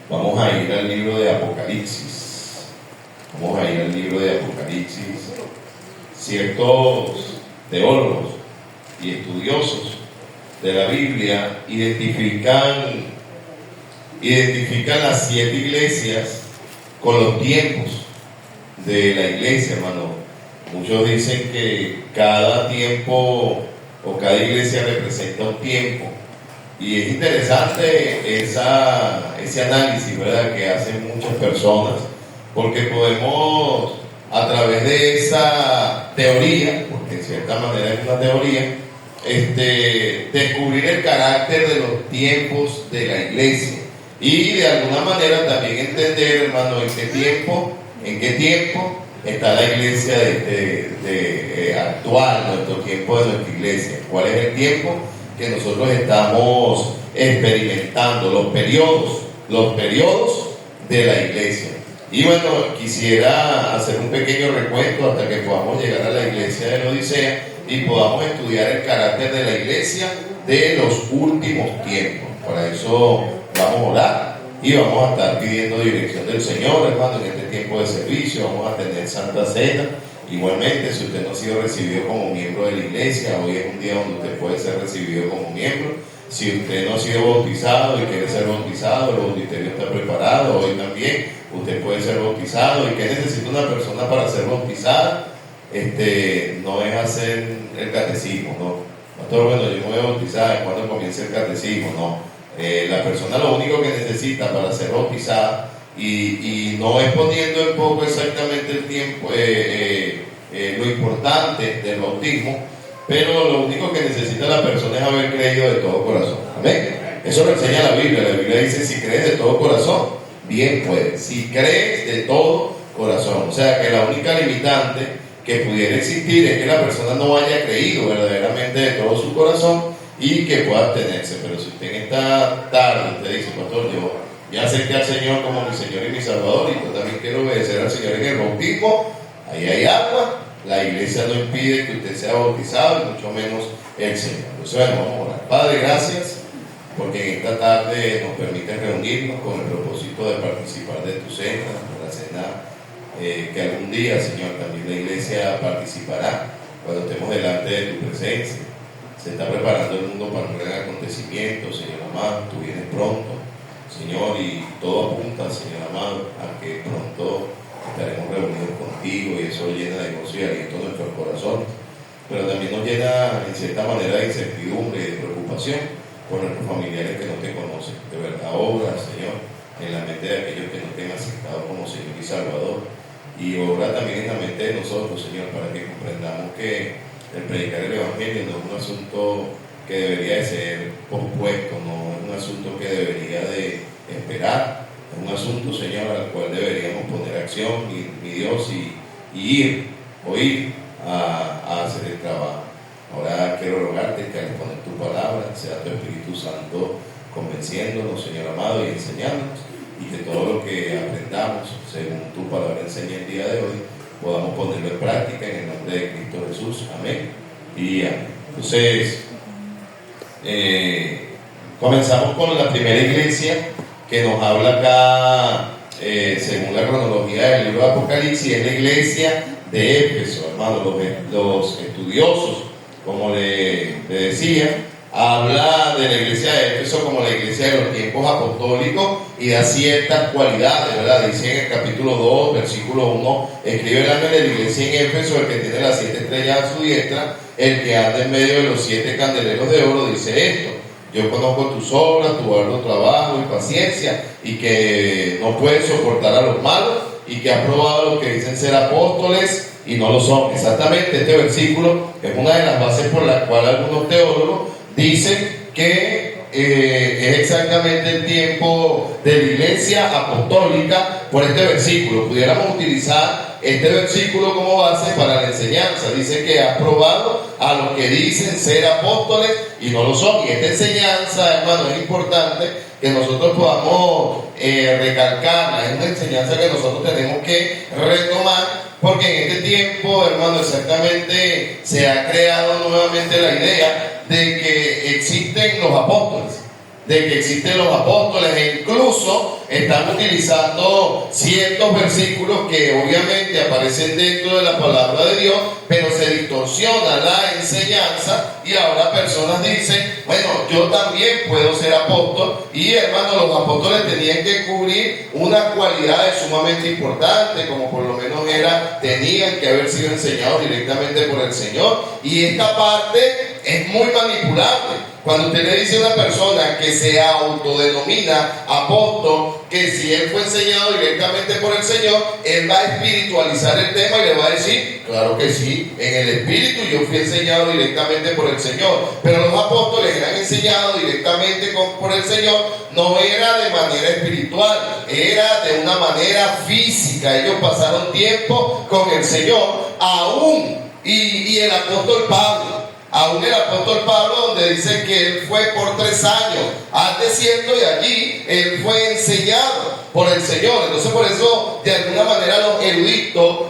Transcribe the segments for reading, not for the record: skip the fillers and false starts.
Vamos a ir al libro de Apocalipsis. Vamos a ir al libro de Apocalipsis. Ciertos teólogos y estudiosos de la Biblia identifican las 7 iglesias con los tiempos de la iglesia, hermano. Muchos dicen que cada tiempo o cada iglesia representa un tiempo. Y es interesante ese análisis, ¿verdad?, que hacen muchas personas, porque podemos, a través de esa teoría, porque en cierta manera es una teoría, descubrir el carácter de los tiempos de la iglesia y de alguna manera también entender, hermano, en qué tiempo está la iglesia actual, nuestro tiempo de nuestra iglesia. ¿Cuál es el tiempo que nosotros estamos experimentando? Los periodos de la iglesia. Y bueno, quisiera hacer un pequeño recuento hasta que podamos llegar a la iglesia de la Odisea y podamos estudiar el carácter de la iglesia de los últimos tiempos. Para eso vamos a orar y vamos a estar pidiendo dirección del Señor, hermano, en este tiempo de servicio. Vamos a tener Santa Cena. Igualmente, si usted no ha sido recibido como miembro de la iglesia, hoy es un día donde usted puede ser recibido como miembro. Si usted no ha sido bautizado y quiere ser bautizado, el bautisterio está preparado. Hoy también usted puede ser bautizado. ¿Y qué necesita una persona para ser bautizada? No es hacer el catecismo, ¿no? Pastor, bueno, yo me voy a bautizar, ¿cuándo comienza el catecismo? No. La persona lo único que necesita para ser bautizada, y no es poniendo en poco exactamente el tiempo, lo importante del bautismo, pero lo único que necesita la persona es haber creído de todo corazón. Amén. Eso lo enseña la Biblia. La Biblia dice: si crees de todo corazón, bien puedes. Si crees de todo corazón. O sea que la única limitante que pudiera existir es que la persona no haya creído verdaderamente de todo su corazón y que pueda abstenerse. Pero si usted en esta tarde usted dice: pastor, yo ya acepté al Señor como mi Señor y mi Salvador, y yo también quiero obedecer al Señor en el bautismo, ahí hay agua. La iglesia no impide que usted sea bautizado, y mucho menos el Señor. Entonces, bueno, vamos a orar. Padre, gracias porque en esta tarde nos permite reunirnos con el propósito de participar de tu cena, de la cena que algún día, Señor, también la iglesia participará cuando estemos delante de tu presencia. Se está preparando el mundo para un gran acontecimiento, Señor amado. Tú vienes pronto, Señor, y todo apunta, Señor amado, a que pronto estaremos reunidos contigo, y eso llena de gozo y aliento nuestros corazones, pero también nos llena en cierta manera de incertidumbre y de preocupación por nuestros familiares que no te conocen. De verdad, obra, Señor, en la mente de aquellos que no te han aceptado como Señor y Salvador, y obra también en la mente de nosotros, Señor, para que comprendamos que el predicar el Evangelio no es un asunto que debería de ser pospuesto, no es un asunto que debería de esperar. Es un asunto, Señor, al cual deberíamos poner acción, mi Dios, y ir a hacer el trabajo. Ahora quiero rogarte que al exponer tu palabra sea tu Espíritu Santo convenciéndonos, Señor amado, y enseñándonos, y que todo lo que aprendamos según tu palabra enseña el día de hoy podamos ponerlo en práctica en el nombre de Cristo Jesús. Amén y amén. Entonces, comenzamos con la primera iglesia que nos habla acá, según la cronología del libro de Apocalipsis. Es la iglesia de Éfeso, hermano. Los estudiosos, como le decía, habla de la iglesia de Éfeso como la iglesia de los tiempos apostólicos, y da ciertas cualidades, ¿verdad? Dice en el capítulo 2, versículo 1: escribe el ángel de la iglesia en Éfeso, el que tiene las 7 estrellas a su diestra, el que anda en medio de los 7 candeleros de oro, dice esto: yo conozco tus obras, tu arduo trabajo y paciencia, y que no puedes soportar a los malos, y que has probado a los que dicen ser apóstoles y no lo son. Exactamente, este versículo es una de las bases por las cuales algunos teólogos dicen que es exactamente el tiempo de la iglesia apostólica. Por este versículo pudiéramos utilizar este versículo como base para la enseñanza. Dice que has probado a los que dicen ser apóstoles y no lo son. Y esta enseñanza, hermano, es importante que nosotros podamos recalcarla. Es una enseñanza que nosotros tenemos que retomar, porque en este tiempo, hermano, exactamente se ha creado nuevamente la idea de que existen los apóstoles, e incluso están utilizando ciertos versículos que obviamente aparecen dentro de la palabra de Dios, pero se distorsiona la enseñanza y ahora personas dicen, bueno, yo también puedo ser apóstol. Y hermano, los apóstoles tenían que cubrir unas cualidades sumamente importantes, como por lo menos tenían que haber sido enseñados directamente por el Señor. Y esta parte es muy manipulable. Cuando usted le dice a una persona que se autodenomina apóstol, que si él fue enseñado directamente por el Señor, él va a espiritualizar el tema y le va a decir, claro que sí, en el espíritu yo fui enseñado directamente por el Señor. Pero los apóstoles eran enseñados directamente por el Señor, no era de manera espiritual, era de una manera física. Ellos pasaron tiempo con el Señor, aún, y el apóstol Pablo. Aún el apóstol Pablo, donde dice que él fue por 3 años al desierto y allí él fue enseñado por el Señor. Entonces por eso de alguna manera los eruditos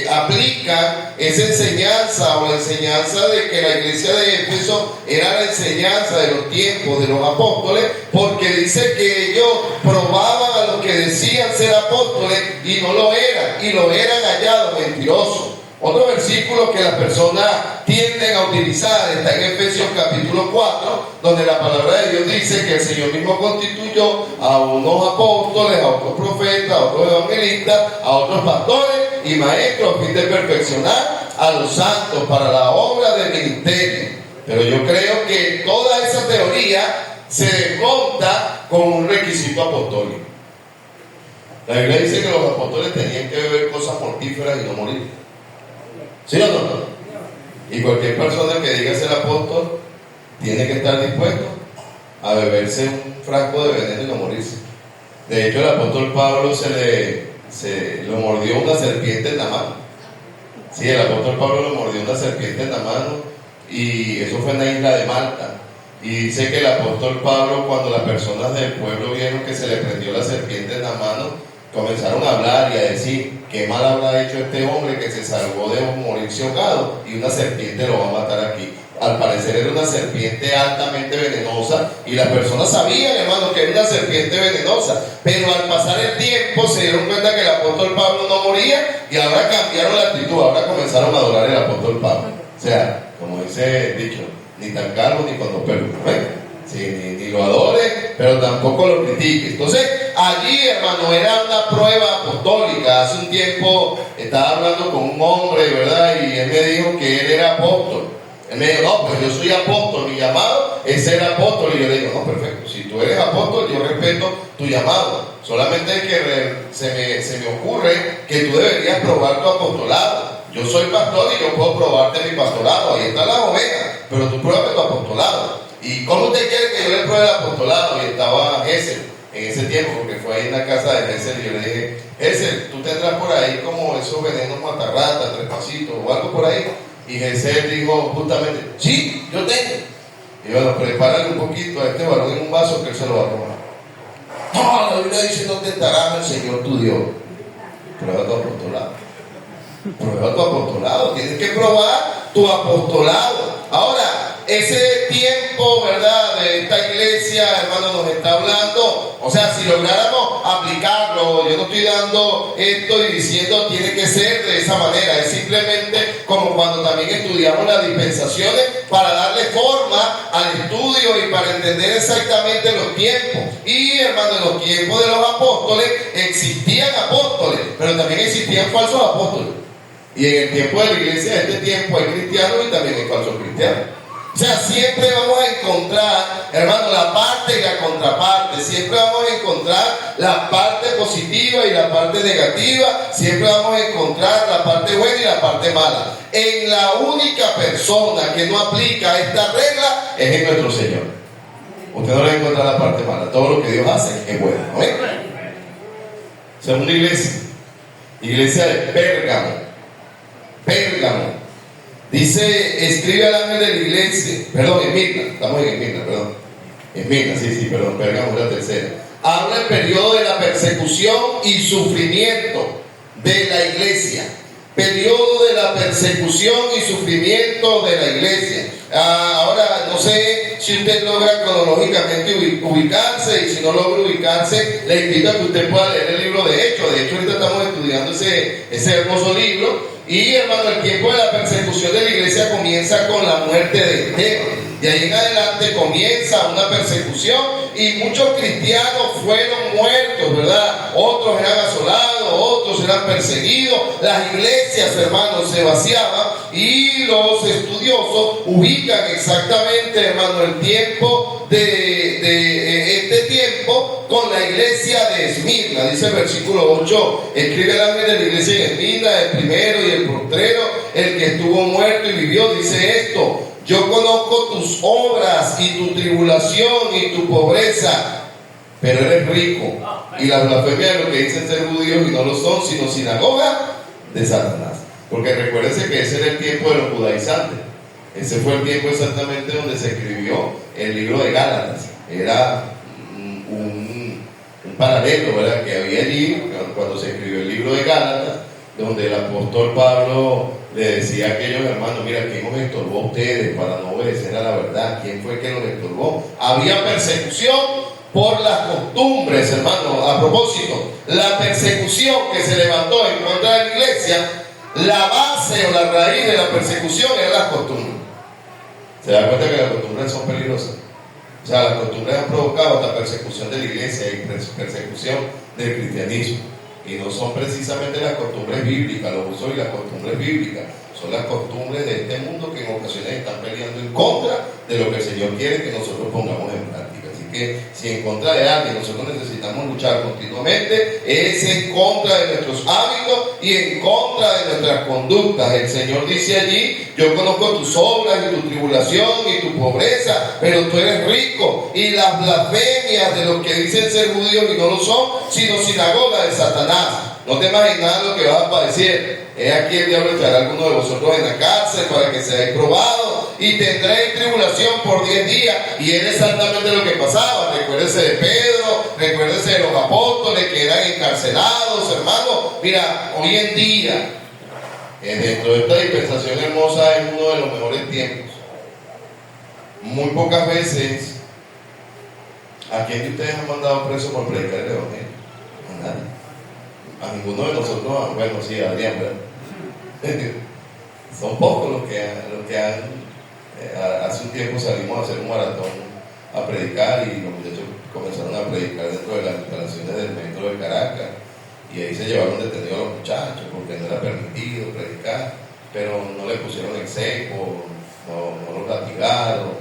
aplican esa enseñanza o la enseñanza de que la iglesia de Éfeso era la enseñanza de los tiempos de los apóstoles, porque dice que ellos probaban a los que decían ser apóstoles y no lo eran, y lo eran hallados mentirosos. Otro versículo que las personas tienden a utilizar está en Efesios capítulo 4, donde la palabra de Dios dice que el Señor mismo constituyó a unos apóstoles, a otros profetas, a otros evangelistas, a otros pastores y maestros, a fin de perfeccionar a los santos para la obra del ministerio. Pero yo creo que toda esa teoría se desmonta con un requisito apostólico. La Biblia dice que los apóstoles tenían que beber cosas mortíferas y no morir. ¿Sí o no? Y cualquier persona que diga ser apóstol tiene que estar dispuesto a beberse un frasco de veneno y no morirse. De hecho, el apóstol Pablo se lo mordió una serpiente en la mano. Sí, el apóstol Pablo lo mordió una serpiente en la mano, y eso fue en la isla de Malta. Y dice que el apóstol Pablo, cuando las personas del pueblo vieron que se le prendió la serpiente en la mano, comenzaron a hablar y a decir, qué mal habrá hecho este hombre que se salvó de morirse ahogado y una serpiente lo va a matar aquí. Al parecer era una serpiente altamente venenosa, y las personas sabían, hermano, que era una serpiente venenosa, pero al pasar el tiempo se dieron cuenta que el apóstol Pablo no moría, y ahora cambiaron la actitud, ahora comenzaron a adorar al apóstol Pablo. O sea, como dice el dicho, ni tan calvo ni con dos pelos, ¿no? Sí, ni lo adore, pero tampoco lo critique. Entonces, allí, hermano, era una prueba apostólica. Hace un tiempo estaba hablando con un hombre, ¿verdad? Y él me dijo que él era apóstol. Él me dijo, no, pues yo soy apóstol, mi llamado es ser apóstol. Y yo le digo, no, perfecto, si tú eres apóstol, yo respeto tu llamado. Solamente que se me ocurre que tú deberías probar tu apostolado. Yo soy pastor y yo puedo probarte mi pastorado. Ahí está la oveja, pero tú pruébame tu apostolado. ¿Y cómo usted quiere que yo le pruebe el apostolado? Y estaba Gesell en ese tiempo, porque fue ahí en la casa de Gesell, y yo le dije, Gesell, tú tendrás por ahí como esos venenos matarratas, 3 pasitos o algo por ahí. Y Gesell dijo justamente, sí, yo tengo. Y bueno, prepárale un poquito a este varón en un vaso que él se lo va a tomar. No, la Biblia dice, no tentarás al Señor tu Dios. Prueba tu apostolado. Prueba tu apostolado. Tienes que probar tu apostolado. Ahora, ese tiempo, ¿verdad?, de esta iglesia, hermano, nos está hablando. O sea, si lográramos aplicarlo, yo no estoy dando esto y diciendo tiene que ser de esa manera. Es simplemente como cuando también estudiamos las dispensaciones para darle forma al estudio y para entender exactamente los tiempos. Y, hermano, en los tiempos de los apóstoles existían apóstoles, pero también existían falsos apóstoles. Y en el tiempo de la iglesia, en este tiempo, hay cristianos y también hay falsos cristianos. O sea, siempre vamos a encontrar, hermano, la parte y la contraparte. Siempre vamos a encontrar la parte positiva y la parte negativa. Siempre vamos a encontrar la parte buena y la parte mala. En la única persona que no aplica esta regla es en nuestro Señor. Usted no le va a encontrar la parte mala. Todo lo que Dios hace es bueno, ¿no? Segunda iglesia de Pérgamo. Dice, escribe al ángel de la iglesia, perdón, Esmirna, estamos en Esmirna, perdón. Esmirna, sí, perdón, Pérgamo es la tercera. Habla el periodo de la persecución y sufrimiento de la iglesia. Periodo de la persecución y sufrimiento de la iglesia. Ahora, no sé si usted logra cronológicamente ubicarse, y si no logra ubicarse, le invito a que usted pueda leer el libro de Hechos. De hecho, ahorita estamos estudiando ese hermoso libro. Y hermano, el tiempo de la persecución de la iglesia comienza con la muerte de Esteban. De ahí en adelante comienza una persecución y muchos cristianos fueron muertos, ¿verdad? Otros eran asolados, otros eran perseguidos. Las iglesias, hermanos, se vaciaban y los estudiosos ubican exactamente, hermano, el tiempo de este tiempo con la iglesia de Esmirna. Dice el versículo 8, escribe el ángel de la iglesia en Esmirna, el primero y el postrero, el que estuvo muerto y vivió, dice esto: yo conozco tus obras y tu tribulación y tu pobreza, pero eres rico. Y la blasfemia de lo que dicen ser judíos y no lo son, sino sinagoga de Satanás. Porque recuérdense que ese era el tiempo de los judaizantes. Ese fue el tiempo exactamente donde se escribió el libro de Gálatas. Era un paralelo, ¿verdad?, que había allí cuando se escribió el libro de Gálatas, donde el apóstol Pablo le decía a aquellos hermanos: mira, ¿quién os estorbó a ustedes para no obedecer a la verdad? ¿Quién fue que los estorbó? Había persecución por las costumbres, hermano. A propósito, la persecución que se levantó en contra de la iglesia, la base o la raíz de la persecución eran las costumbres. ¿Se da cuenta que las costumbres son peligrosas? O sea, las costumbres han provocado esta persecución de la iglesia y persecución del cristianismo. Y no son precisamente las costumbres bíblicas, los usos y las costumbres bíblicas, son las costumbres de este mundo que en ocasiones están peleando en contra de lo que el Señor quiere que nosotros pongamos en práctica. Así que si en contra de alguien nosotros necesitamos luchar continuamente, es en contra de nuestros hábitos y en contra de nuestras conductas. El Señor dice allí: yo conozco tus obras y tu tribulación y tu pobreza, pero tú eres rico. Y las blasfemias de los que dicen ser judíos y no lo son, sino sinagoga de Satanás. No te imaginas lo que vas a padecer. He aquí el diablo echará a alguno de vosotros en la cárcel para que seáis probados, y tendréis tribulación por 10 días. Y era exactamente lo que pasaba. Recuérdense de Pedro, recuérdense de los apóstoles que eran encarcelados, hermanos. Mira, hoy en día, dentro de esta dispensación hermosa, es uno de los mejores tiempos. Muy pocas veces, ¿a quién de ustedes han mandado preso por predicar el evangelio? A nadie. A ninguno de nosotros, bueno, sí, a Adrián, ¿verdad? Son pocos los que han hace un tiempo salimos a hacer un maratón a predicar, y los muchachos comenzaron a predicar dentro de las instalaciones del metro de Caracas, y ahí se llevaron detenidos a los muchachos porque no era permitido predicar, pero no le pusieron en seco, no los latigaron,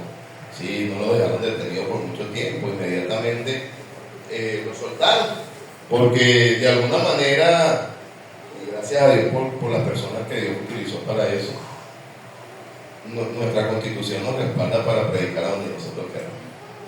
sí, no los dejaron detenidos por mucho tiempo. Inmediatamente los soltaron, porque de alguna manera, y gracias a Dios por las personas que Dios utilizó para eso, nuestra constitución nos respalda para predicar a donde nosotros queramos.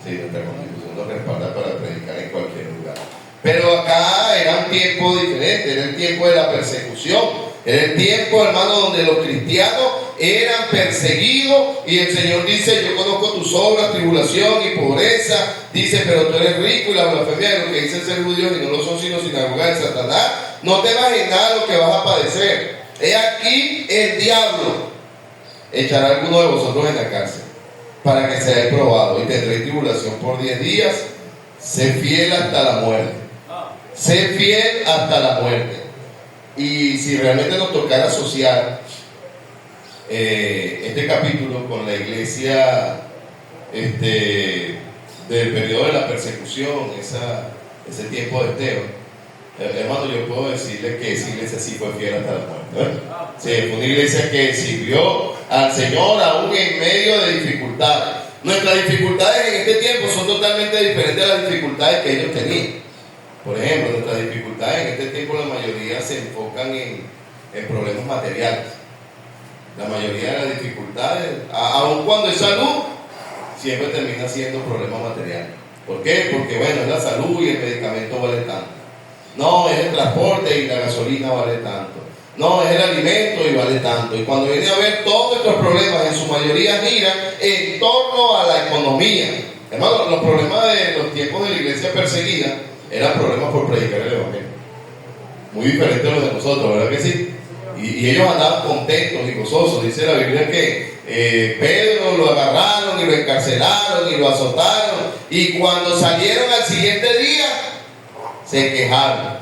Sí, nuestra constitución nos respalda para predicar en cualquier lugar. Pero acá era un tiempo diferente, era el tiempo de la persecución, era el tiempo, hermano, donde los cristianos eran perseguidos, y el Señor dice: yo conozco tus obras, tribulación y pobreza, dice, pero tú eres rico. Y la blasfemia de lo que dicen ser judíos y no lo son, sino sinagoga de Satanás. No te imaginas lo que vas a padecer. He aquí el diablo echará a alguno de vosotros en la cárcel para que seáis probados, y tendréis tribulación por 10 días. Sé fiel hasta la muerte. Sé fiel hasta la muerte. Y si realmente nos tocara asociar este capítulo con la iglesia del periodo de la persecución, ese tiempo de Esteban, hermano, yo puedo decirle que esa iglesia sí fue fiel hasta la muerte, ¿verdad? Sí, fue una iglesia que sirvió al Señor aún en medio de dificultades. Nuestras dificultades en este tiempo son totalmente diferentes a las dificultades que ellos tenían. Por ejemplo, nuestras dificultades en este tiempo, la mayoría se enfocan en problemas materiales. La mayoría de las dificultades, aun cuando es salud, siempre termina siendo problemas materiales. ¿Por qué? Porque bueno, es la salud y el medicamento vale tanto. No, es el transporte y la gasolina vale tanto. No, es el alimento y vale tanto. Y cuando viene a ver, todos estos problemas en su mayoría giran en torno a la economía. Hermano, los problemas de los tiempos de la iglesia perseguida eran problemas por predicar el evangelio. Muy diferentes a los de nosotros, ¿verdad que sí? Y ellos andaban contentos y gozosos. Dice la Biblia que Pedro lo agarraron y lo encarcelaron y lo azotaron, y cuando salieron al siguiente día se quejaron.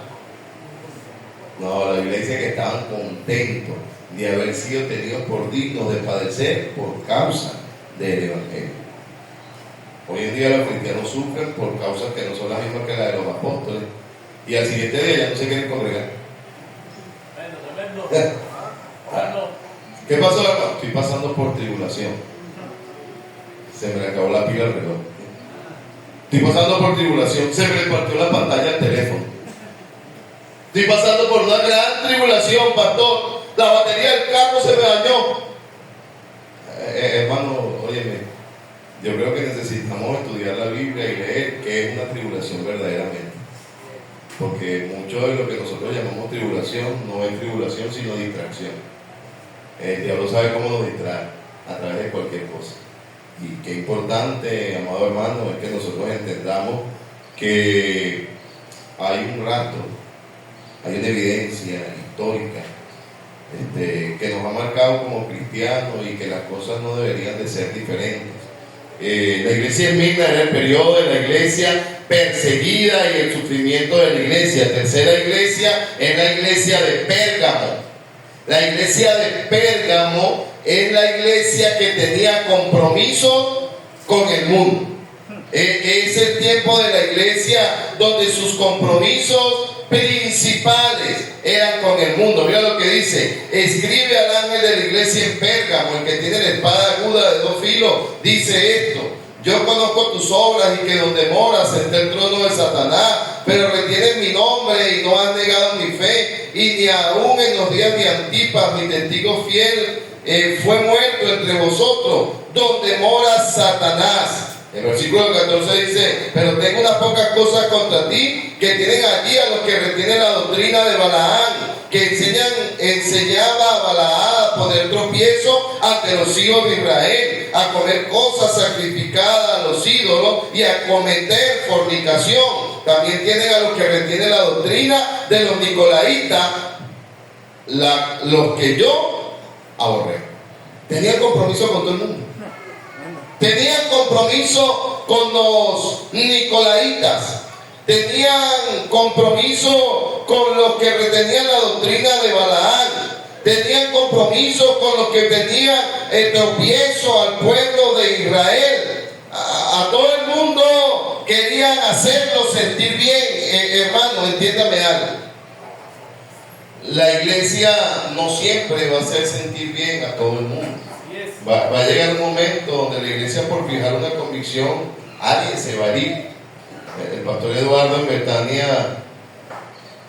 No, la Biblia dice que estaban contentos de haber sido tenidos por dignos de padecer por causa del Evangelio. Hoy en día los cristianos sufren por causas que no son las mismas que las de los apóstoles, y al siguiente día ya no se quieren congregar. ¿Qué pasó, hermano? Estoy pasando por tribulación. Se me acabó la pila al reloj. Estoy pasando por tribulación. Se me partió la pantalla del teléfono. Estoy pasando por una gran tribulación, pastor. La batería del carro se me dañó. Hermano, óyeme, yo creo que necesitamos estudiar la Biblia y leer qué es una tribulación verdaderamente. Porque mucho de lo que nosotros llamamos tribulación no es tribulación, sino distracción. El diablo sabe cómo nos distrae a través de cualquier cosa. Y qué importante, amado hermano, es que nosotros entendamos que hay un rastro, hay una evidencia histórica que nos ha marcado como cristianos, y que las cosas no deberían de ser diferentes. La iglesia en Esmirna era el periodo de la iglesia perseguida y el sufrimiento de la iglesia. Tercera iglesia es la iglesia de Pérgamo. La iglesia de Pérgamo es la iglesia que tenía compromiso con el mundo. Es el tiempo de la iglesia donde sus compromisos principales eran con el mundo. Mira lo que dice: escribe al ángel de la iglesia en Pérgamo, el que tiene la espada aguda de dos filos, dice esto: yo conozco tus obras y que donde moras está el trono de Satanás, pero retienes mi nombre y no has negado mi fe, y ni aún en los días de Antipas, mi testigo fiel, fue muerto entre vosotros, donde mora Satanás. El versículo 14 dice: pero tengo unas pocas cosas contra ti, que tienen allí a los que retienen la doctrina de Balaam, que enseñaba a Balaam a poner tropiezo ante los hijos de Israel, a comer cosas sacrificadas a los ídolos y a cometer fornicación. También tienen a los que retienen la doctrina de los nicolaitas, los que yo aborré. Tenían compromiso con todo el mundo. Tenían compromiso con los nicolaitas. Tenían compromiso con los que retenían la doctrina de Balaam. Tenían compromiso con los que tenían el tropiezo al pueblo de Israel. A todo el mundo querían hacerlo sentir bien. Hermano, entiéndame algo. La iglesia no siempre va a hacer sentir bien a todo el mundo. Va a llegar un momento donde la iglesia, por fijar una convicción, alguien se va a ir. El pastor Eduardo en Betania,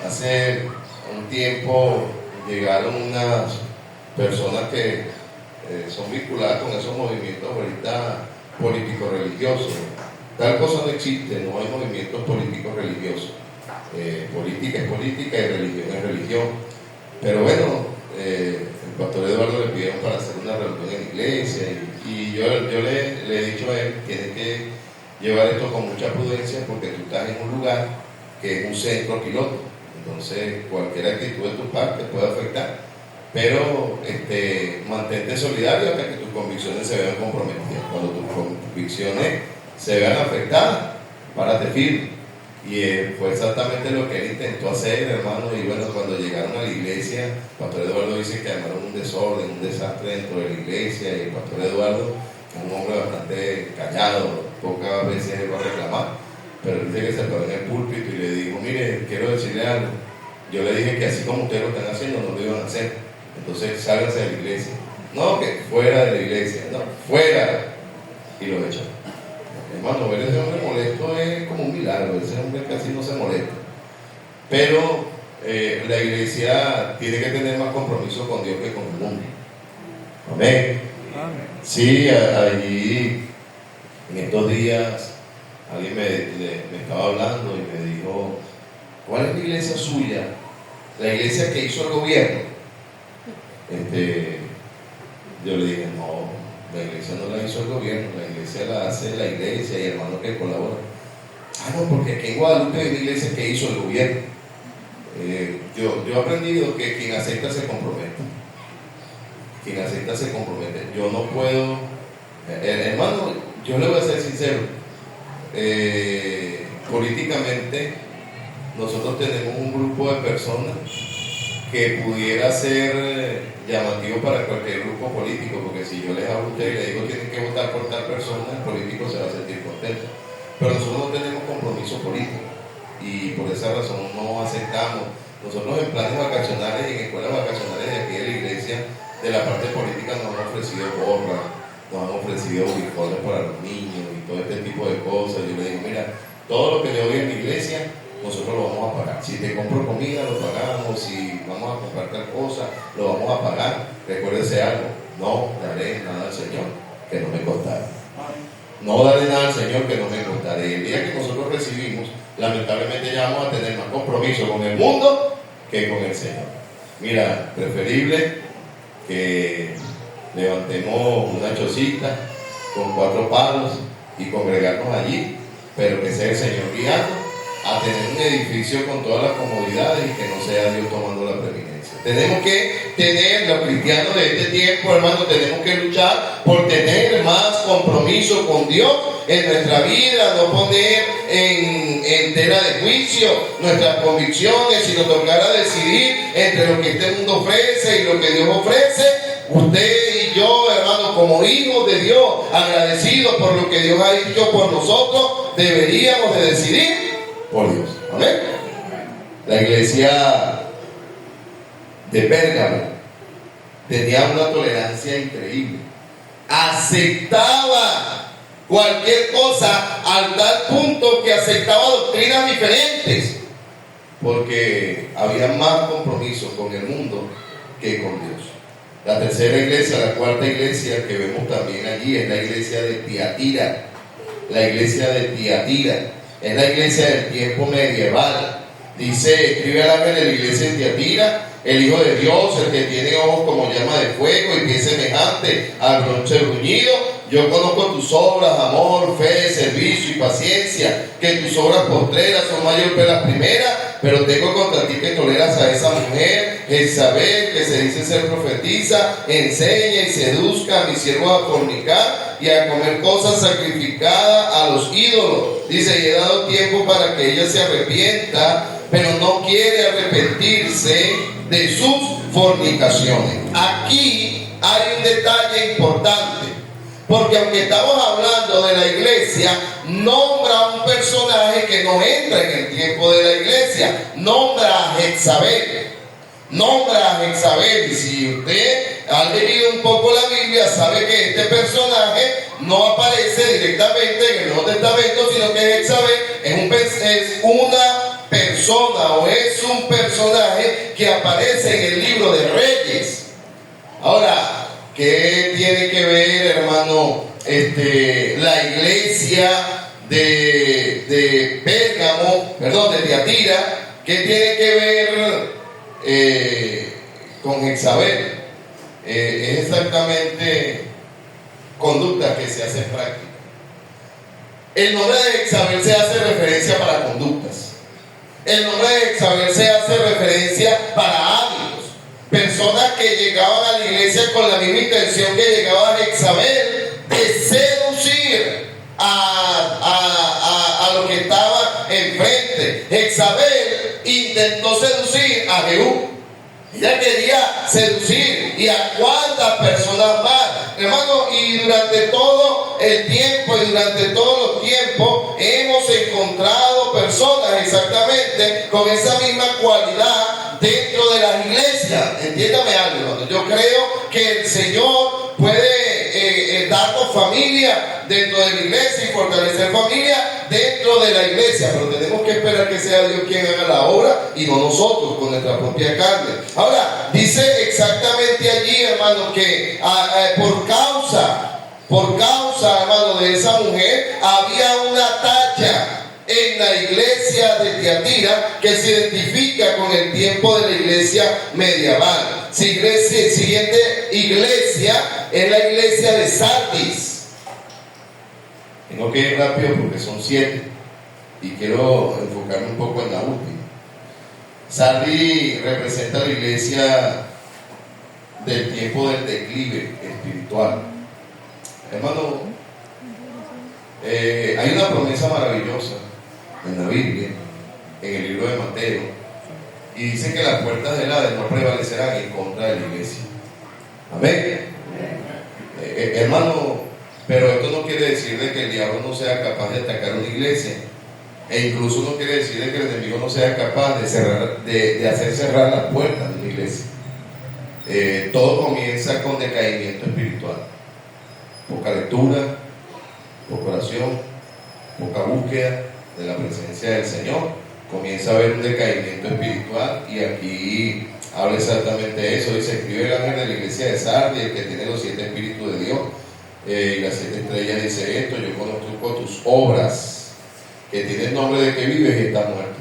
hace un tiempo llegaron unas personas que son vinculadas con esos movimientos ahorita políticos religiosos. Tal cosa no existe, no hay movimientos políticos religiosos. Política es política y religión es religión. Pero bueno, el pastor Eduardo le pidieron para hacer una reunión en la iglesia, y yo le he dicho a él: tienes que llevar esto con mucha prudencia, porque tú estás en un lugar que es un centro piloto. Entonces cualquier actitud de tu parte puede afectar, pero mantente solidario hasta que tus convicciones se vean comprometidas. Cuando tus convicciones se vean afectadas, párate firme. Y fue exactamente lo que él intentó hacer, hermano. Y bueno, cuando llegaron a la iglesia, el pastor Eduardo dice que armaron un desorden, un desastre dentro de la iglesia, y el pastor Eduardo es un hombre bastante callado, pocas veces él va a reclamar, pero él dice que se paró en el púlpito y le dijo: mire, quiero decirle algo. Yo le dije que así como ustedes lo están haciendo, no lo iban a hacer. Entonces sálganse de la iglesia. No, que fuera de la iglesia. No, fuera. Y lo echó. Hermano, ver a ese hombre molesto es como un milagro. Ese hombre casi no se molesta. Pero la iglesia tiene que tener más compromiso con Dios que con el mundo. Amén. Sí, allí en estos días alguien me estaba hablando y me dijo: ¿cuál es la iglesia suya? La iglesia que hizo el gobierno. Yo le dije: no, la iglesia no la hizo el gobierno, la iglesia la hace la iglesia y hermanos que colaboran. No, porque aquí en Guadalupe hay una iglesia que hizo el gobierno. Yo he aprendido que quien acepta se compromete. quien acepta se compromete. Yo no puedo, hermano, yo le voy a ser sincero, políticamente nosotros tenemos un grupo de personas que pudiera ser llamativo para cualquier grupo político, porque si yo les hablo a ustedes y les digo tienen que votar por tal persona, el político se va a sentir contento. Pero nosotros no tenemos compromiso político y por esa razón no aceptamos. Nosotros en planes vacacionales y en escuelas vacacionales de aquí de la iglesia, de la parte política nos han ofrecido gorras, nos han ofrecido uniformes para los niños y todo este tipo de cosas. Yo le digo, mira, todo lo que le doy en mi iglesia, nosotros lo vamos a pagar. Si te compro comida, lo pagamos. Si vamos a comprar tal cosa, lo vamos a pagar. Recuérdese algo, no daré nada al Señor que no me costara. No daré nada al Señor que no me costara. Y el día que nosotros recibimos, lamentablemente ya vamos a tener más compromiso con el mundo que con el Señor. Mira, preferible que levantemos una chocita con 4 palos y congregarnos allí, pero que sea el Señor guiando a tener un edificio con todas las comodidades y que no sea Dios tomando la preeminencia. Tenemos que tener, los cristianos de este tiempo, hermano, tenemos que luchar por tener más compromiso con Dios en nuestra vida, no poner en tela de juicio nuestras convicciones, sino tocar a decidir entre lo que este mundo ofrece y lo que Dios ofrece. Usted y yo, hermano, como hijos de Dios, agradecidos por lo que Dios ha hecho por nosotros, deberíamos de decidir por Dios. Amén. La iglesia de Pérgamo tenía una tolerancia increíble. Aceptaba cualquier cosa al tal punto que aceptaba doctrinas diferentes, porque había más compromiso con el mundo que con Dios. La tercera iglesia, la cuarta iglesia que vemos también allí es la iglesia de Tiatira. La iglesia de Tiatira es la iglesia del tiempo medieval. Dice, escribe al ángel de la iglesia de Tiatira: el Hijo de Dios, el que tiene ojos como llama de fuego y pies semejante al bronce bruñido. Yo conozco tus obras, amor, fe, servicio y paciencia, que tus obras postreras son mayor que las primeras, pero tengo contra ti que toleras a esa mujer, Jezabel, que se dice ser profetiza, enseña y seduzca a mis siervos a fornicar y a comer cosas sacrificadas a los ídolos. Dice, y he dado tiempo para que ella se arrepienta, pero no quiere arrepentirse de sus fornicaciones. Aquí hay un detalle importante, porque aunque estamos hablando de la iglesia, nombra a un personaje que no entra en el tiempo de la iglesia. Nombra a Jezabel. Nombra a Jezabel. Y si usted ha leído un poco la Biblia, sabe que este personaje no aparece directamente en el Nuevo Testamento, sino que Jezabel es una persona o es un personaje que aparece en el libro de Reyes. Ahora, ¿qué tiene que ver, hermano, la iglesia de Pérgamo, perdón, de Tiatira? ¿Qué tiene que ver con Jezabel? Es exactamente conducta que se hace en práctica. El nombre de Jezabel se hace referencia para conductas. El nombre de Jezabel se hace referencia para hábitos. Personas que llegaban a la iglesia con la misma intención que llegaba Jezabel, de seducir a lo que estaba enfrente. Jezabel intentó seducir a Jehú. Ella quería seducir, y a cuántas personas más, hermano. Y durante todo el tiempo y durante todos los tiempos hemos encontrado personas exactamente con esa misma cualidad dentro de las iglesias. Entiéndame algo, hermano. Yo creo que el Señor puede darnos familia dentro de la iglesia y fortalecer familia dentro de la iglesia, pero tenemos que esperar que sea Dios quien haga la obra y no nosotros con nuestra propia carne. Ahora, dice exactamente allí, hermano, que por causa, hermano, de esa mujer, había una tacha en la iglesia de Tiatira que se identifica con el tiempo de la iglesia medieval. Siguiente iglesia es la iglesia de Sardis. Tengo que ir rápido porque son 7 y quiero enfocarme un poco en la última. Sardis representa la iglesia del tiempo del declive espiritual. Hermano, hay una promesa maravillosa en la Biblia, en el libro de Mateo, y dice que las puertas del Hades no prevalecerán en contra de la iglesia. Amén. Hermano, pero esto no quiere decir de que el diablo no sea capaz de atacar una iglesia, e incluso no quiere decir de que el enemigo no sea capaz de hacer cerrar las puertas de una iglesia. Todo comienza con decaimiento espiritual, poca lectura, poca oración, poca búsqueda de la presencia del Señor. Comienza a haber un decaimiento espiritual, y aquí habla exactamente eso. Dice: escribe el ángel de la iglesia de Sardis, el que tiene los 7 espíritus de Dios y las 7 estrellas, dice esto: yo conozco tus obras, que tienes nombre de que vives y estás muerto.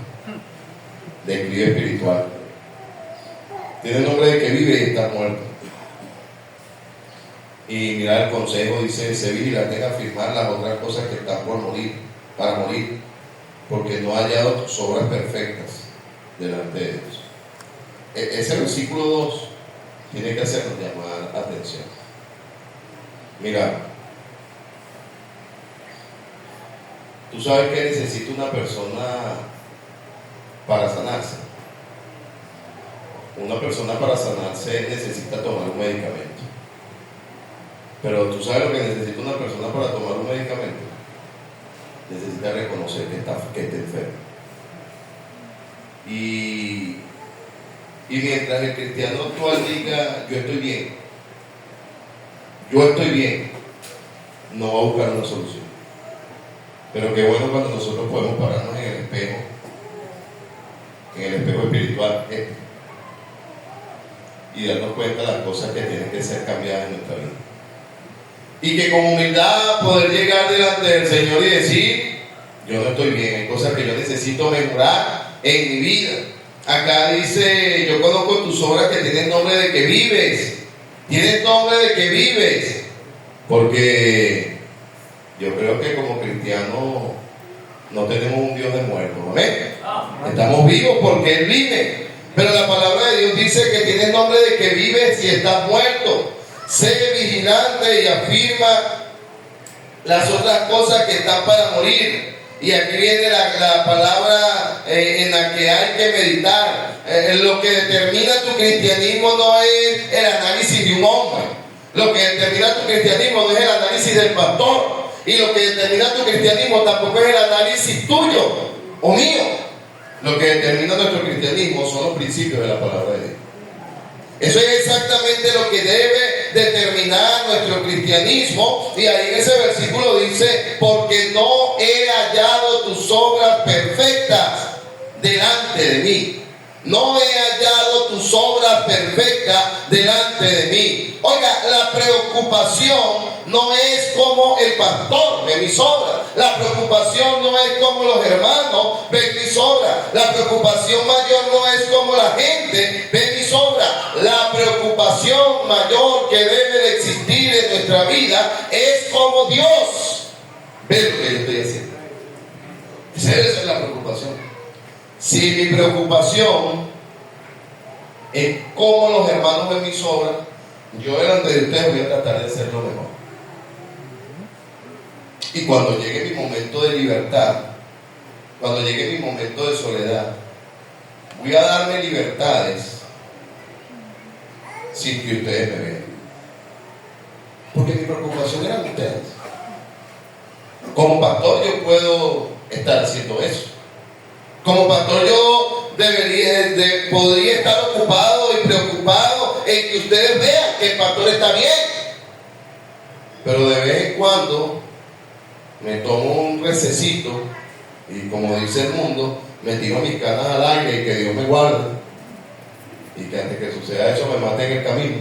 Declive espiritual. Tienes nombre de que vives y estás muerto. Y mira el consejo, dice: sé vigilante en afirmar las otras cosas que están por morir, para morir, porque no ha hallado tus obras perfectas delante de Dios. Ese versículo 2 tiene que hacernos llamar atención. Mira, tú sabes que necesita una persona para sanarse. Una persona para sanarse necesita tomar un medicamento. Pero tú sabes lo que necesita una persona para tomar un medicamento. Necesita reconocer que está enfermo. Y mientras el cristiano actual diga: yo estoy bien, no va a buscar una solución. Pero qué bueno cuando nosotros podemos pararnos en el espejo espiritual, y darnos cuenta de las cosas que tienen que ser cambiadas en nuestra vida. Y que con humildad poder llegar delante del Señor y decir: yo no estoy bien, hay cosas que yo necesito mejorar en mi vida. Acá dice: yo conozco tus obras, que tienen nombre de que vives. Tienes nombre de que vives. Porque yo creo que como cristianos no tenemos un Dios de muertos. Amén. Estamos vivos porque Él vive. Pero la palabra de Dios dice que tienes nombre de que vives y estás muerto. Sé vigilante y afirma las otras cosas que están para morir. Y aquí viene la palabra en la que hay que meditar. Lo que determina tu cristianismo no es el análisis de un hombre. Lo que determina tu cristianismo no es el análisis del pastor. Y lo que determina tu cristianismo tampoco es el análisis tuyo o mío. Lo que determina nuestro cristianismo son los principios de la palabra de Dios. Eso es exactamente lo que debe determinar nuestro cristianismo. Y ahí en ese versículo dice: porque no he hallado tus obras perfectas delante de mí. No he hallado tus obras perfectas delante de mí. Oiga, la preocupación no es como el pastor ve mis obras. La preocupación no es como los hermanos ven mis obras. La preocupación mayor no es como la gente ve mis obras. La preocupación mayor que debe de existir en nuestra vida es como Dios ve lo que yo estoy haciendo. Esa es la preocupación. Si mi preocupación es cómo los hermanos ven mis obras, yo delante de ustedes voy a tratar de hacer lo mejor. Y cuando llegue mi momento de libertad, cuando llegue mi momento de soledad, voy a darme libertades sin que ustedes me vean. Porque mi preocupación eran ustedes. Como pastor yo puedo estar haciendo eso. Como pastor yo podría estar ocupado y preocupado en que ustedes vean que el pastor está bien. Pero de vez en cuando me tomo un recesito y, como dice el mundo, me tiro mis canas al aire y que Dios me guarde. Y que antes que suceda eso me mate en el camino.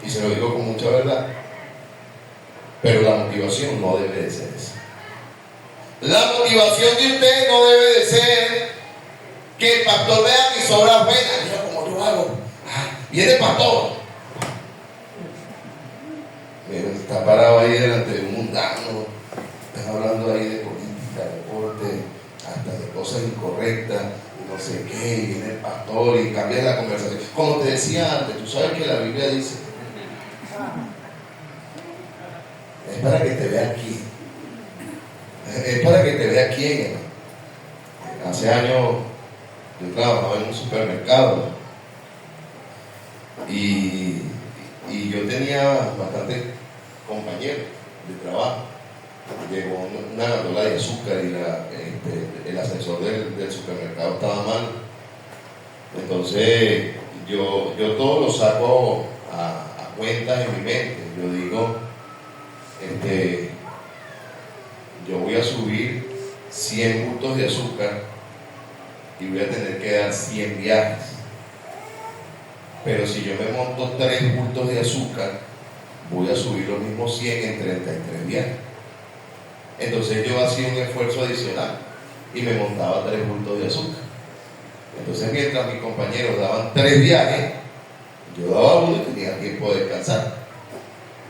Y se lo digo con mucha verdad. Pero la motivación no debe de ser esa. La motivación de usted no debe de ser que el pastor vea mis obras buenas. Mira cómo yo hago. Viene el pastor. Mira, está parado ahí delante de un mundano. Está hablando ahí de política, deporte, hasta de cosas cosas incorrectas, y no sé qué, y viene el pastor y cambia la conversación. Como te decía antes, tú sabes que la Biblia dice, es para que te vea aquí. Es para que te vea quién, hermano. Hace años yo trabajaba en un supermercado y yo tenía bastantes compañeros de trabajo. Llegó una gandola de azúcar y el ascensor del supermercado estaba mal. Entonces yo todo lo saco a cuentas en mi mente. Yo digo, yo voy a subir 100 bultos de azúcar y voy a tener que dar 100 viajes. Pero si yo me monto 3 bultos de azúcar, voy a subir los mismos 100 en 33 viajes. Entonces yo hacía un esfuerzo adicional y me montaba 3 bultos de azúcar. Entonces mientras mis compañeros daban 3 viajes, yo daba uno y tenía tiempo de descansar.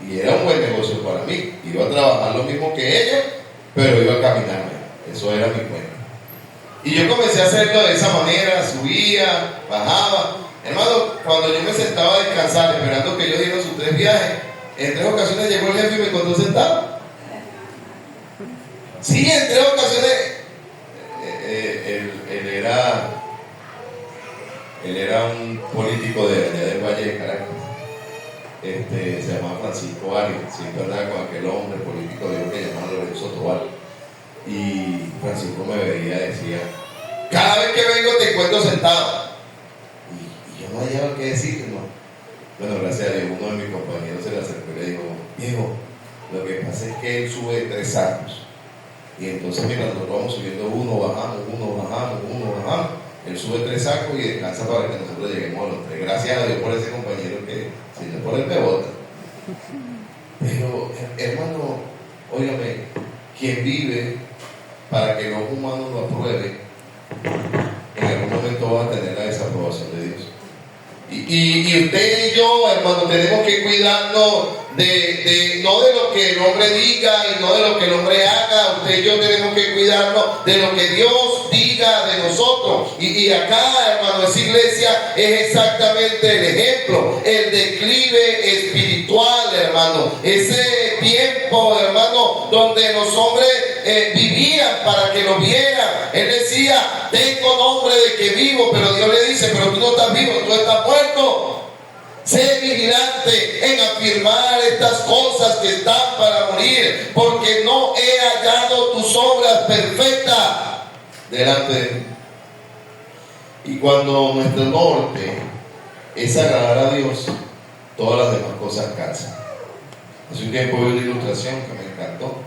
Y era un buen negocio para mí. Iba a trabajar lo mismo que ellos, pero iba a caminar menos. Eso era mi cuenta. Y yo comencé a hacerlo de esa manera, subía, bajaba. Hermano, cuando yo me sentaba a descansar, esperando que ellos dieran sus 3 viajes, en 3 ocasiones llegó el jefe y me encontró sentado. Sí, en 3 ocasiones. Él era un político del Valle de Caracas. Se llamaba Francisco Arias, siempre andaba con aquel hombre político de que llamaba Lorenzo Tobar. Y Francisco me veía y decía, cada vez que vengo te encuentro sentado. Y yo no hallaba qué decir, ¿no? Bueno, gracias a Dios, uno de mis compañeros se le acercó y le dijo, Diego, lo que pasa es que él sube 3 sacos. Y entonces mientras nosotros vamos subiendo uno, bajamos, él sube 3 sacos y descansa para que nosotros lleguemos a los 3. Gracias a Dios por ese compañero que, si no por él me bota. Pero, hermano, óigame, quien vive para que los humanos lo aprueben, en algún momento va a tener la desaprobación de Dios. Y usted y yo, hermano, tenemos que cuidarnos no de lo que el hombre diga y no de lo que el hombre haga. Usted y yo tenemos que cuidarnos de lo que Dios diga de nosotros. Y acá, hermano, esa iglesia es exactamente el ejemplo, el declive espiritual, hermano. Ese tiempo, hermano, donde los hombres vivían para que lo vieran. Él decía, tengo nombre de que vivo, pero Dios le dice, pero tú no estás vivo, tú estás muerto. Sé vigilante en afirmar estas cosas que están para morir, porque no he hallado tus obras perfectas delante de mí. Y cuando nuestro norte es agradar a Dios, todas las demás cosas cansan. Hace un tiempo vi una ilustración que me encantó.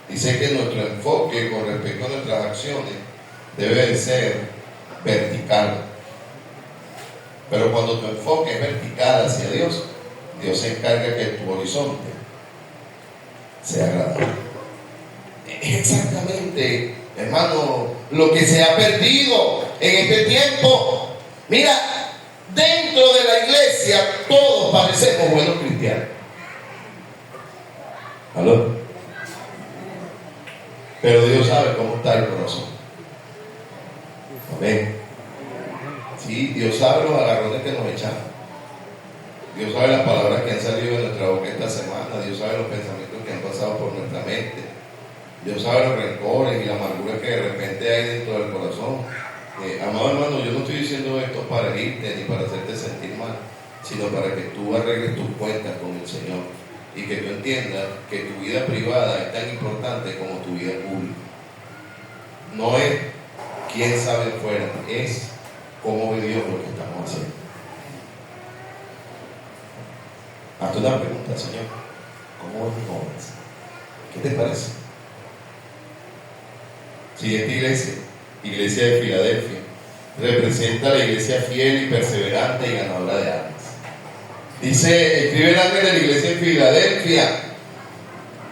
Dice que nuestro enfoque con respecto a nuestras acciones debe de ser vertical. Pero cuando tu enfoque es vertical hacia Dios, Dios se encarga que tu horizonte sea agradable. Es exactamente, hermano, lo que se ha perdido en este tiempo. Mira, dentro de la iglesia todos parecemos buenos cristianos. ¿Aló? Pero Dios sabe cómo está el corazón. Amén. Sí, Dios sabe los agarrones que nos echamos. Dios sabe las palabras que han salido de nuestra boca esta semana. Dios sabe los pensamientos que han pasado por nuestra mente. Dios sabe los rencores y la amargura que de repente hay dentro del corazón. Amado hermano, yo no estoy diciendo esto para herirte ni para hacerte sentir mal, sino para que tú arregles tus cuentas con el Señor y que tú entiendas que tu vida privada es tan importante como tu vida pública. No es quién sabe fuera, es cómo ve Dios lo que estamos haciendo. Hazte una pregunta, Señor. ¿Cómo ves mis obras? ¿Qué te parece? Si esta iglesia de Filadelfia, representa a la iglesia fiel y perseverante y ganadora de almas. Escribe el ángel de la iglesia en Filadelfia: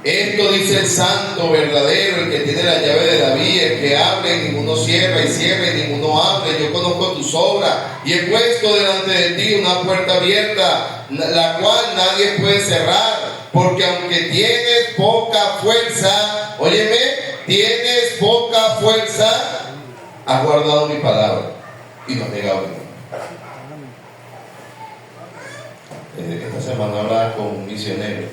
esto dice el santo verdadero, el que tiene la llave de David, el que abre y ninguno cierra, y cierra y ninguno abre. Yo conozco tus obras y he puesto delante de ti una puerta abierta, la cual nadie puede cerrar, porque aunque tienes poca fuerza, óyeme, tienes poca fuerza. has guardado mi palabra y no has negado mi nombre. Esta semana hablaba con un misionero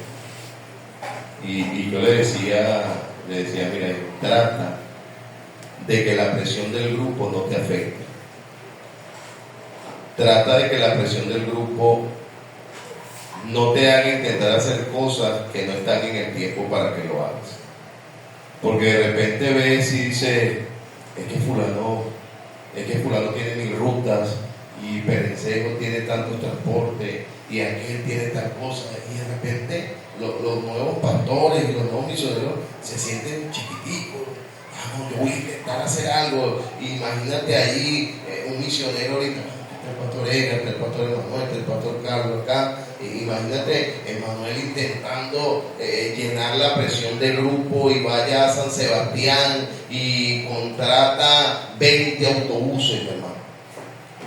y yo le decía, mira, trata de que la presión del grupo no te afecte. Trata de que la presión del grupo no te haga intentar hacer cosas que no están en el tiempo para que lo hagas. Porque de repente ves y dices, es que fulano tiene 1000 rutas y Perencejo tiene tantos transportes y aquel tiene tal cosa, y de repente los nuevos pastores y los nuevos misioneros se sienten chiquiticos. Vamos, yo voy a intentar hacer algo. Imagínate ahí un misionero ahorita, el pastor Edgar, el pastor Emanuel, el pastor Carlos acá. Imagínate Emanuel intentando llenar la presión del grupo y vaya a San Sebastián y contrata 20 autobuses, hermano.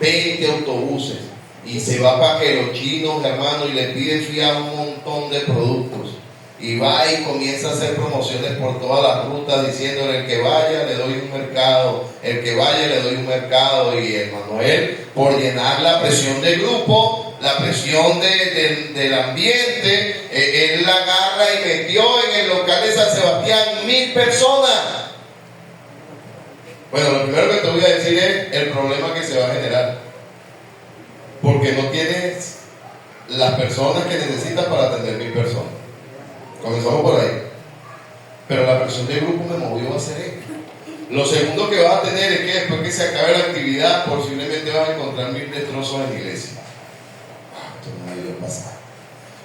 20 autobuses. Y se va para que los chinos, hermano, y le pide fiar un montón de productos. Y va y comienza a hacer promociones por todas las rutas diciéndole: el que vaya le doy un mercado, el que vaya le doy un mercado. Y Emanuel, por llenar la presión del grupo, la presión del ambiente, él la agarra y metió en el local de San Sebastián 1000 personas. Bueno, lo primero que te voy a decir es el problema que se va a generar, porque no tienes las personas que necesitas para atender 1000 personas. Comenzamos por ahí. Pero la presión del grupo me movió a hacer esto. Lo segundo que vas a tener es que después que se acabe la actividad, posiblemente vas a encontrar 1000 destrozos en la iglesia. Esto no ha ido a pasar.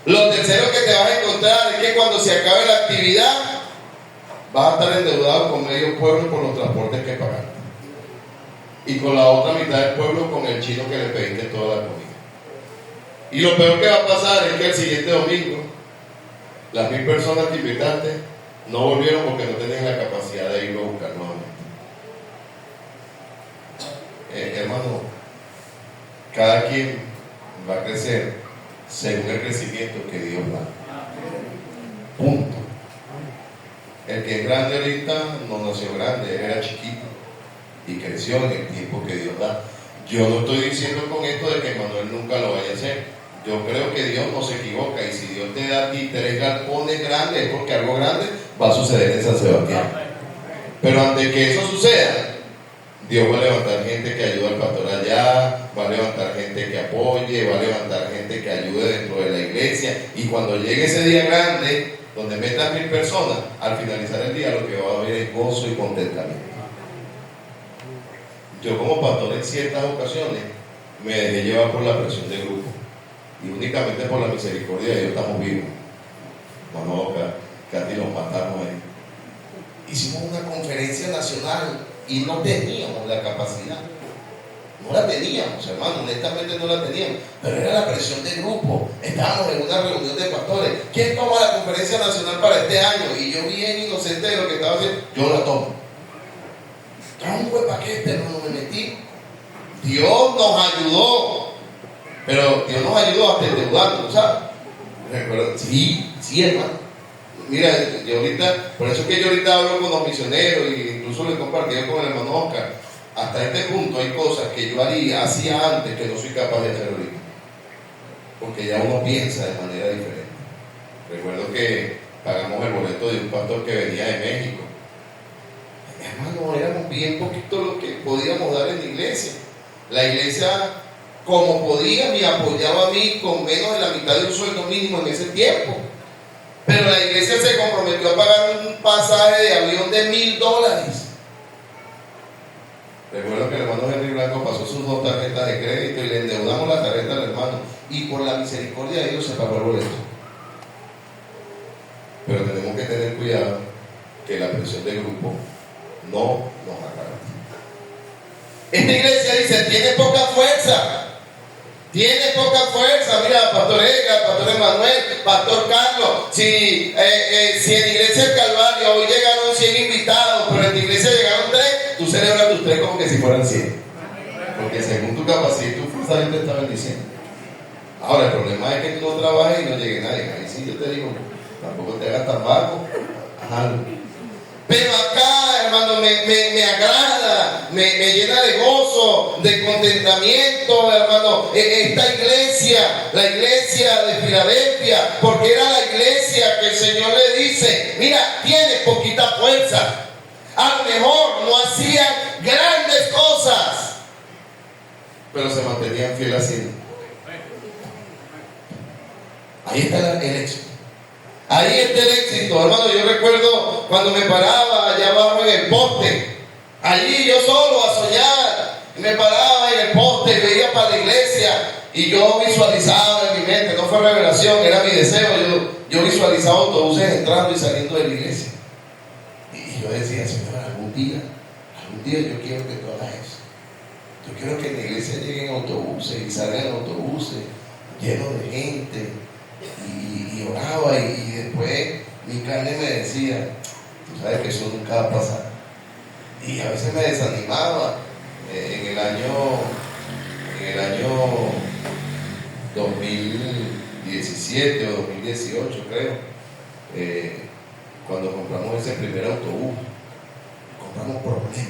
Lo tercero que te vas a encontrar es que cuando se acabe la actividad, vas a estar endeudado con medio pueblo por los transportes que pagaste. Y con la otra mitad del pueblo con el chino que le pediste toda la comida. Y lo peor que va a pasar es que el siguiente domingo las 1000 personas que invitaste no volvieron porque no tenían la capacidad de irlo a buscar nuevamente. Hermano, cada quien va a crecer según el crecimiento que Dios da. Punto. El que es grande ahorita no nació grande, él era chiquito y creció en el tiempo que Dios da. Yo no estoy diciendo con esto de que Manuel nunca lo vaya a hacer. Yo creo que Dios no se equivoca, y si Dios te da a ti 3 galpones grandes es porque algo grande va a suceder en San Sebastián. Pero antes que eso suceda, Dios va a levantar gente que ayude al pastor allá, va a levantar gente que apoye, va a levantar gente que ayude dentro de la iglesia, y cuando llegue ese día grande donde metan 1000 personas, al finalizar el día lo que va a haber es gozo y contentamiento. Yo como pastor en ciertas ocasiones me dejé llevar por la presión del grupo, y únicamente por la misericordia de Dios estamos vivos. No, casi nos matamos ahí. Hicimos una conferencia nacional y no teníamos la capacidad. No la teníamos, hermano, honestamente no la teníamos. Pero era la presión del grupo. Estábamos en una reunión de pastores. ¿Quién toma la conferencia nacional para este año? Y yo, bien inocente de lo que estaba haciendo, yo la tomo. Trajo un buen paquete, hermano, me metí. Dios nos ayudó. Pero Dios nos ayudó hasta endeudando, ¿sabes? Sí, hermano. Mira, yo ahorita, por eso es que yo ahorita hablo con los misioneros, e incluso les compartí con el hermano Oscar. Hasta este punto hay cosas que yo hacía antes que no soy capaz de hacer ahorita. Porque ya uno piensa de manera diferente. Recuerdo que pagamos el boleto de un pastor que venía de México. Hermano, éramos bien poquito lo que podíamos dar en la iglesia. La iglesia, como podía, me apoyaba a mí con menos de la mitad de un sueldo mínimo en ese tiempo. Pero la iglesia se comprometió a pagar un pasaje de avión de $1000. Recuerdo que el hermano Henry Blanco pasó sus 2 tarjetas de crédito y le endeudamos la tarjeta al hermano, y por la misericordia de Dios se pagó el boleto. Pero tenemos que tener cuidado que la presión del grupo no nos acabe. Esta iglesia dice: tiene poca fuerza. Tiene poca fuerza. Mira, Pastor Edgar, Pastor Emanuel, Pastor Carlos. Si en la iglesia del Calvario hoy llegaron 100 invitados, pero en tu iglesia llegaron 3, tú celebras tus 3 como que si fueran 100. Porque según tu capacidad y tu fuerza, Dios te está bendiciendo. Ahora, el problema es que tú no trabajes y no llegue nadie. Ahí sí yo te digo, tampoco te hagas tan vago. Pero acá, hermano, me agrada, me llena de gozo, de contentamiento, hermano, esta iglesia, la iglesia de Filadelfia, porque era la iglesia que el Señor le dice, mira, tienes poquita fuerza, a lo mejor no hacían grandes cosas, pero se mantenían fieles así. Ahí está el éxito. Ahí está el éxito, hermano. Yo recuerdo cuando me paraba allá abajo en el poste, allí yo solo a soñar, me paraba en el poste y veía para la iglesia y yo visualizaba en mi mente, no fue revelación, era mi deseo, yo visualizaba autobuses entrando y saliendo de la iglesia. Y yo decía, Señor, algún día yo quiero que tú hagas eso. Yo quiero que en la iglesia lleguen autobuses y salgan autobuses llenos de gente. Y oraba y después mi carne me decía, tú sabes que eso nunca va a pasar. Y a veces me desanimaba. En el año 2017 o 2018 creo, cuando compramos ese primer autobús, compramos problemas.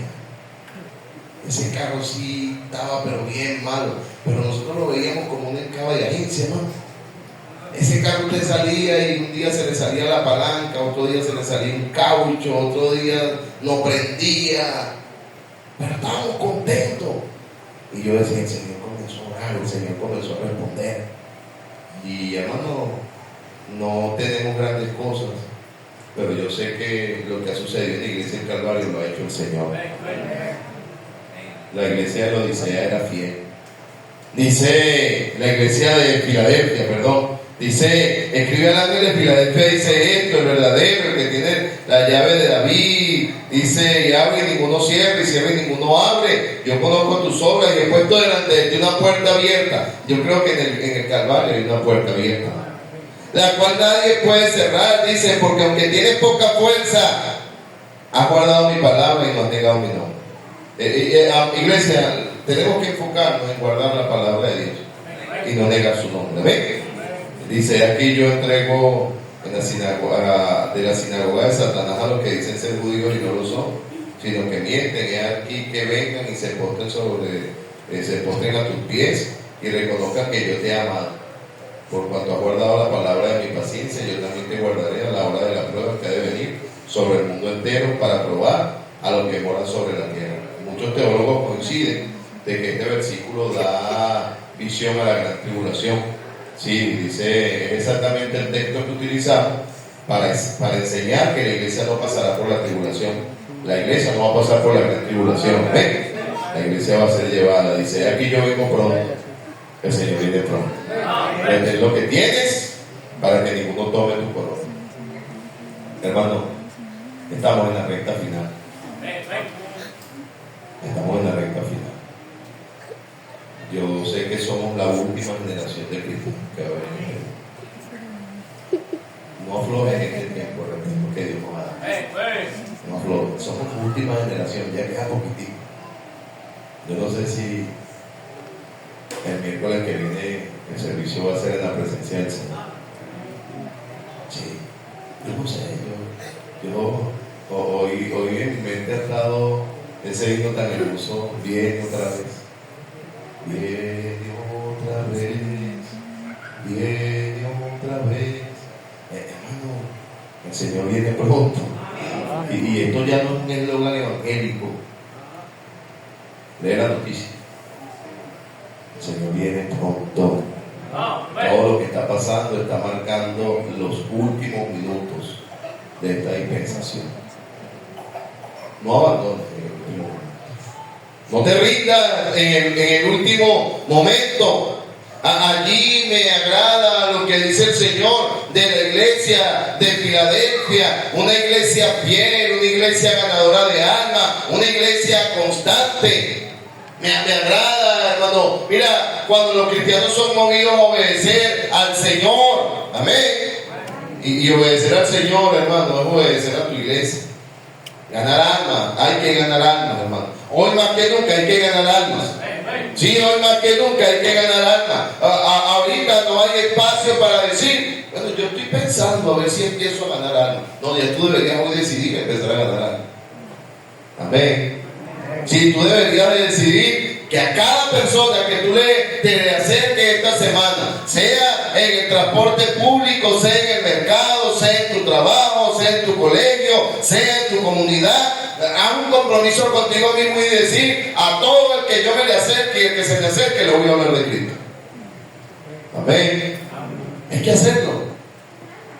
Ese carro sí estaba pero bien malo, pero nosotros lo veíamos como una caballería, hermano. Ese carro usted salía y un día se le salía la palanca, otro día se le salía un caucho, otro día no prendía, pero estábamos contentos. Y yo decía, el Señor comenzó a orar, el Señor comenzó a responder. Y hermano, no tenemos grandes cosas, pero yo sé que lo que ha sucedido en la iglesia del Calvario lo ha hecho el Señor. La iglesia de la Odisea era fiel. Dice la iglesia de Filadelfia, dice, escribe al ángel de Filadelfia, dice esto, el verdadero, el que tiene la llave de David, dice, y abre y ninguno cierra, y cierra y ninguno abre. Yo conozco tus obras y he puesto delante de ti una puerta abierta. Yo creo que en el Calvario hay una puerta abierta, la cual nadie puede cerrar, dice, porque aunque tienes poca fuerza, has guardado mi palabra y no has negado mi nombre. Iglesia, tenemos que enfocarnos en guardar la palabra de Dios y no negar su nombre. ¿Ven? Dice, aquí yo entrego de la sinagoga de Satanás a los que dicen ser judíos y no lo son, sino que mienten. Y aquí que vengan y se postren a tus pies y reconozcan que yo te he amado. Por cuanto has guardado la palabra de mi paciencia, yo también te guardaré a la hora de la prueba que ha de venir sobre el mundo entero para probar a los que moran sobre la tierra. Muchos teólogos coinciden de que este versículo da visión a la gran tribulación. Sí, dice, es exactamente el texto que utilizamos para enseñar que la iglesia no pasará por la tribulación. La iglesia no va a pasar por la gran tribulación. ¿Ven? La iglesia va a ser llevada. Dice, aquí yo vengo pronto. El Señor viene pronto. Vender lo que tienes para que ninguno tome tu corona. Hermano, estamos en la recta final. Estamos en la recta final. Yo sé que somos la última generación de cristianos que va a venir. No aflojen en este tiempo, repito, que Dios nos ha dado. No aflojen, somos la última generación, ya queda poquitito. Yo no sé si el miércoles que viene el servicio va a ser en la presencia del Señor. Sí, yo no sé, yo hoy en mi mente ha estado ese himno tan hermoso, viene otra vez. Viene otra vez, viene otra vez. Hermano, el Señor viene pronto. Y esto ya no es un eslogan evangélico. Lee la noticia. El Señor viene pronto. Todo lo que está pasando está marcando los últimos minutos de esta dispensación. No abandones. No te rindas en el último momento. Allí me agrada lo que dice el Señor de la iglesia de Filadelfia, una iglesia fiel, una iglesia ganadora de almas, una iglesia constante. Me agrada, hermano. Mira, cuando los cristianos son movidos a obedecer al Señor, amén. Y obedecer al Señor, hermano, es obedecer a tu iglesia. Ganar almas, hay que ganar almas, hermano. Hoy más que nunca hay que ganar almas. Sí, hoy más que nunca hay que ganar almas. Ahorita no hay espacio para decir, bueno, yo estoy pensando a ver si empiezo a ganar algo. No, ya tú deberías hoy decidir empezar a ganar algo. Amén. Si tú deberías de decidir que a cada persona que tú te le acerques esta semana, sea en el transporte público, sea en el mercado, sea en tu trabajo, sea en tu colegio, sea en tu comunidad, haz un compromiso contigo mismo y decir a todo el que yo me le acerque y el que se me acerque le voy a hablar de Cristo. Amén. Hay que hacerlo.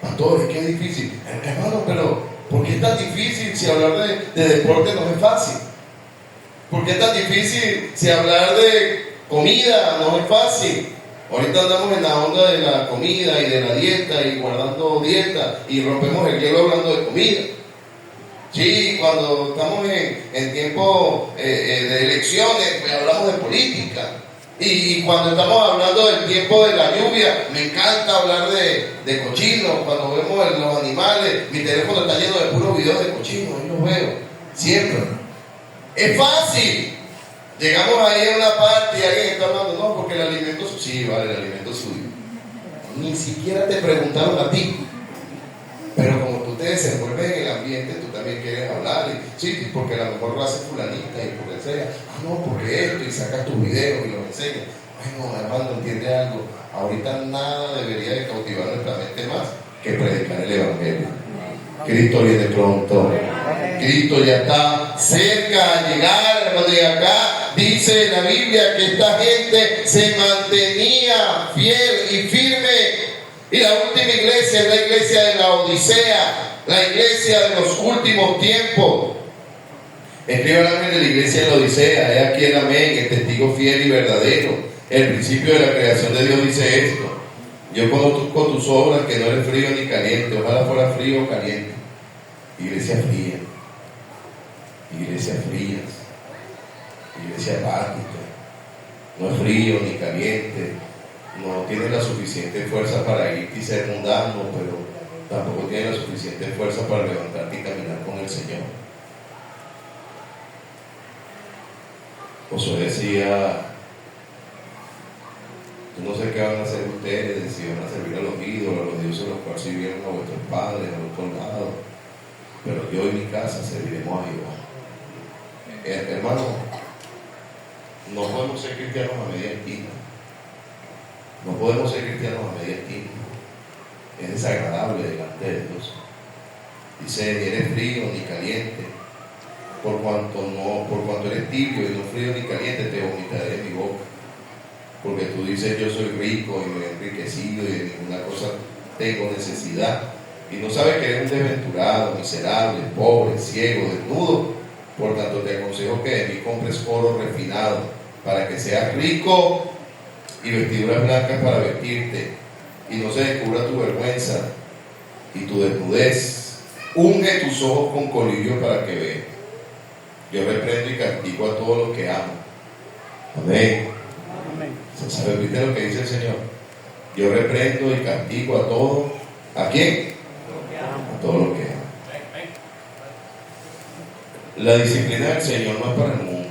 Pastor, es que es difícil. Hermano, pero ¿por qué es tan difícil si hablar de deporte no es fácil? ¿Por qué es tan difícil si hablar de comida no es fácil? Ahorita andamos en la onda de la comida y de la dieta y guardando dieta y rompemos el hielo hablando de comida. Sí, cuando estamos en tiempo de elecciones, pues hablamos de política. Y cuando estamos hablando del tiempo de la lluvia, me encanta hablar de cochinos. Cuando vemos los animales, mi teléfono está lleno de puros videos de cochinos, ahí los veo, siempre. Es fácil. Llegamos ahí a una parte y alguien está hablando, no, porque el alimento, sí, vale, el alimento es suyo. Ni siquiera te preguntaron a ti. Pero como tú te desenvuelves en el ambiente, tú también quieres hablar. Y, sí, porque a lo mejor lo hace fulanita y porque sea, no, porque esto, y sacas tus videos y los enseñas. Bueno, hermano, entiende algo. Ahorita nada debería de cautivar nuestra mente más que predicar el evangelio. Cristo viene pronto. Cristo ya está cerca a llegar, hermano, y acá dice la Biblia que esta gente se mantenía fiel y firme. Y la última iglesia es la iglesia de la Odisea, la iglesia de los últimos tiempos. Escribe el ángel de la iglesia de la Odisea, he aquí el amén, el testigo fiel y verdadero. El principio de la creación de Dios dice esto: yo conozco tus obras, que no eres frío ni caliente. Ojalá fuera frío o caliente. Iglesia fría, iglesia fría, iglesia apática. No es frío ni caliente, no tiene la suficiente fuerza para ir y ser mundano, pero tampoco tiene la suficiente fuerza para levantarte y caminar con el Señor. Josué decía: yo no sé qué van a hacer ustedes, si van a servir a los ídolos, a los dioses a los cuales sirvieron a vuestros padres, a los colgados, pero yo y mi casa serviremos a Jehová. Hermano, no podemos ser cristianos a media esquina. No podemos ser cristianos a media esquina. Es desagradable delante de Dios. Dice: ni eres frío ni caliente, por cuanto eres tibio y no frío ni caliente, te vomitaré de mi boca. Porque tú dices: yo soy rico y me he enriquecido y de ninguna cosa tengo necesidad. Y no sabes que eres un desventurado, miserable, pobre, ciego, desnudo. Por tanto te aconsejo que de mí compres oro refinado, para que seas rico, y vestiduras blancas para vestirte, y no se descubra tu vergüenza y tu desnudez. Unge tus ojos con colirio para que veas. Yo reprendo y castigo a todos los que amo. Amén. ¿Se repite lo que dice el Señor? Yo reprendo y castigo a todos. ¿A quién? A todos los que amo. La disciplina del Señor no es para el mundo.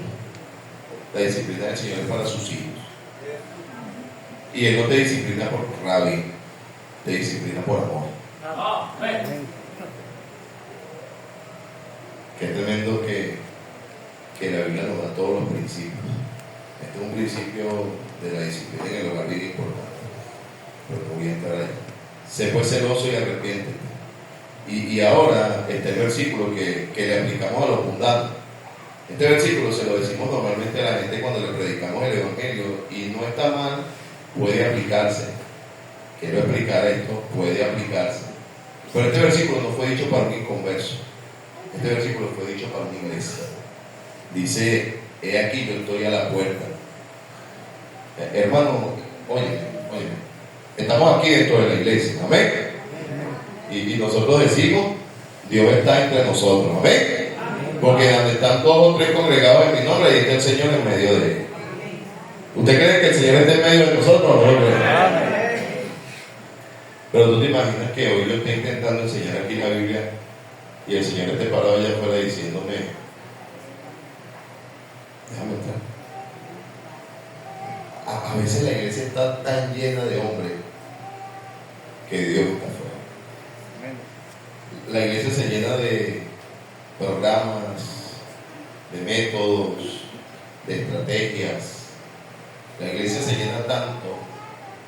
La disciplina del Señor es para sus hijos. Y Él no te disciplina por rabia, te disciplina por amor. Qué tremendo que la Biblia nos da todos los principios. Este es un principio de la disciplina en el hogar bien importante, pero no voy a entrar ahí. Sé pues celoso y arrepiéntete. Y ahora está el versículo que le aplicamos a los mundanos. Este versículo se lo decimos normalmente a la gente cuando le predicamos el evangelio, y no está mal, puede aplicarse. Quiero explicar esto, puede aplicarse. Pero este versículo no fue dicho para un inconverso. Este versículo fue dicho para una iglesia. Dice: he aquí, yo estoy a la puerta. Hermano, oye, estamos aquí dentro de la iglesia, amén. Y nosotros decimos: Dios está entre nosotros, amén. Porque donde están todos los tres congregados en mi nombre, ahí está el Señor en medio de ellos. ¿Usted cree que el Señor esté en medio de nosotros o no lo cree? Pero tú te imaginas que hoy yo esté intentando enseñar aquí la Biblia y el Señor esté parado allá afuera diciéndome: déjame entrar. A veces la iglesia está tan llena de hombres que Dios está afuera. la iglesia se llena de programas, de métodos, de estrategias. La iglesia se llena tanto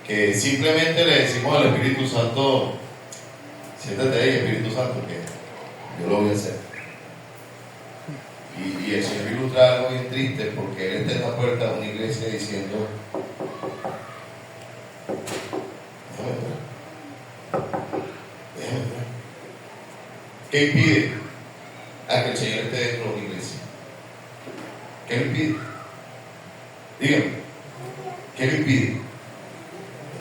que simplemente le decimos al Espíritu Santo: siéntate ahí, Espíritu Santo, que yo lo voy a hacer. Y el Señor ilustra algo bien triste, porque Él está en la puerta de una iglesia diciendo: déjame entrar. ¿Qué impide a que el Señor esté dentro de una iglesia? ¿Qué le impide? Dígame, ¿qué le impide?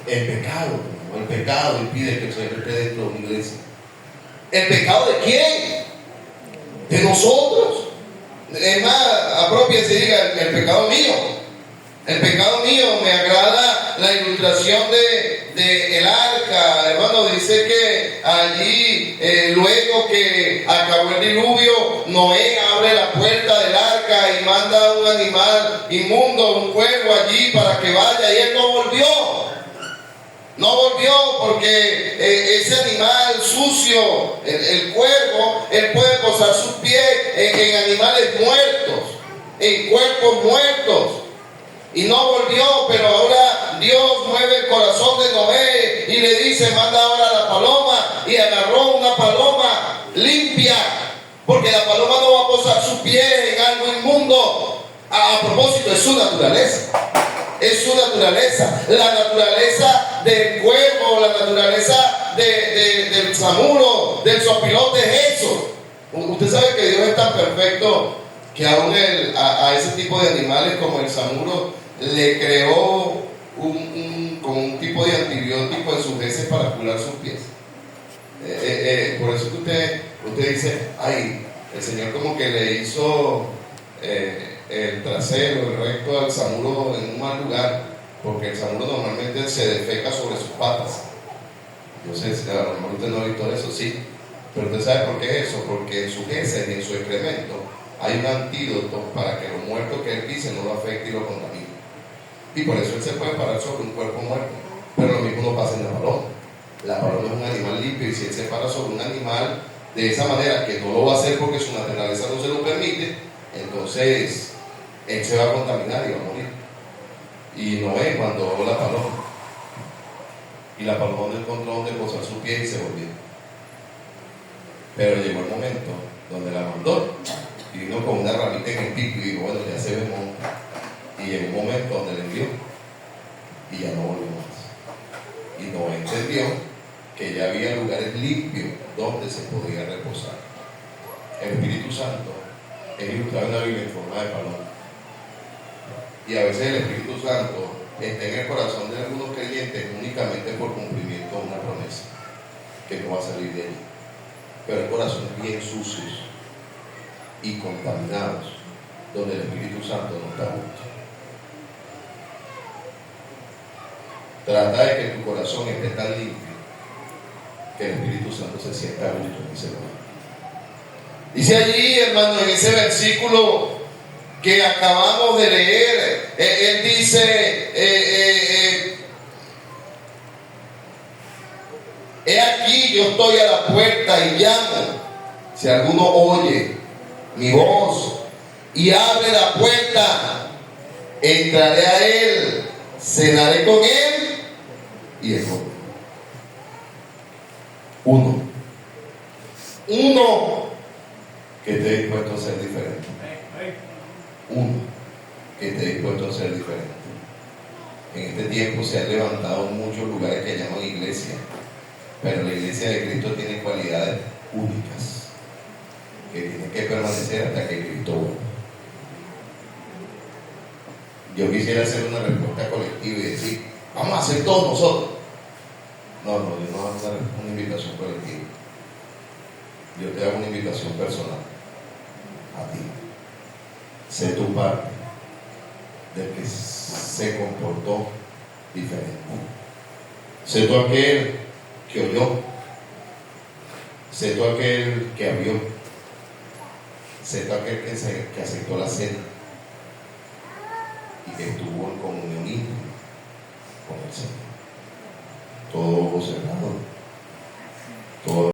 El pecado. El pecado impide que el Señor esté dentro de una iglesia. ¿El pecado de quién? De nosotros. Es más, apropiense y diga: el pecado mío. El pecado mío. Me agrada la ilustración de el arca, hermano. Dice que allí, luego que acabó el diluvio, Noé abre la puerta del arca y manda un animal inmundo, un cuervo allí para que vaya, y él no volvió. No volvió porque ese animal sucio, el cuervo, él puede posar sus pies en animales muertos, en cuerpos muertos. Y no volvió, pero ahora Dios mueve el corazón de Noé y le dice: manda ahora la paloma. Y agarró una paloma limpia, porque la paloma no va a posar sus pies en algo inmundo. A propósito, es su naturaleza. Es su naturaleza. La naturaleza del cuervo, la naturaleza del samuro, del zopilote es eso. Usted sabe que Dios es tan perfecto que aún a ese tipo de animales como el samuro le creó como un tipo de antibiótico en sus heces para curar sus pies. Por eso que usted dice: ay, el Señor como que le hizo el trasero, el recto al samuro en un mal lugar, porque el samuro normalmente se defeca sobre sus patas. Entonces, a lo mejor usted no ha visto eso, sí, pero usted sabe por qué es eso: porque en sus heces y en su excremento hay un antídoto para que lo muerto que él pise no lo afecte y lo contamine. Y por eso él se puede parar sobre un cuerpo muerto. Pero lo mismo no pasa en la paloma. La paloma es un animal limpio, y si él se para sobre un animal de esa manera, que no lo va a hacer porque su naturaleza no se lo permite, entonces él se va a contaminar y va a morir. Y Noé mandó la paloma, y la paloma no encontró donde posar su pie y se volvió. Pero llegó el momento donde la mandó y vino con una ramita en el pico y dijo: bueno, ya se ve monta. Y llegó un momento donde le envió y ya no volvió más. Y Noé entendió que ya había lugares limpios donde se podía reposar. El Espíritu Santo es ilustrado en la Biblia en forma de paloma. Y a veces el Espíritu Santo está en el corazón de algunos creyentes únicamente por cumplimiento de una promesa que no va a salir de allí. Pero hay corazones bien sucios y contaminados, donde el Espíritu Santo no está junto. Trata de que tu corazón esté tan limpio que el Espíritu Santo se sienta justo en ese lugar. Dice allí, hermano, en ese versículo que acabamos de leer, él dice: he aquí, yo estoy a la puerta y llamo. Si alguno oye mi voz y abre la puerta, entraré a él, cenaré con él y él conmigo. Uno que esté dispuesto a ser diferente. Uno que esté dispuesto a ser diferente. En este tiempo se han levantado muchos lugares que llaman iglesia, pero la iglesia de Cristo tiene cualidades únicas que tienen que permanecer hasta que Cristo vuelva. Yo quisiera hacer una respuesta colectiva y decir: vamos a hacer todos nosotros. No, yo no hago una invitación colectiva. Yo te hago una invitación personal a ti. Sé tu parte del que se comportó diferente. Sé tú aquel que oyó. Sé tú aquel que abrió. Sé tú aquel que aceptó la cena y que estuvo en comunión íntima con el Señor. Todo cerrado. Todo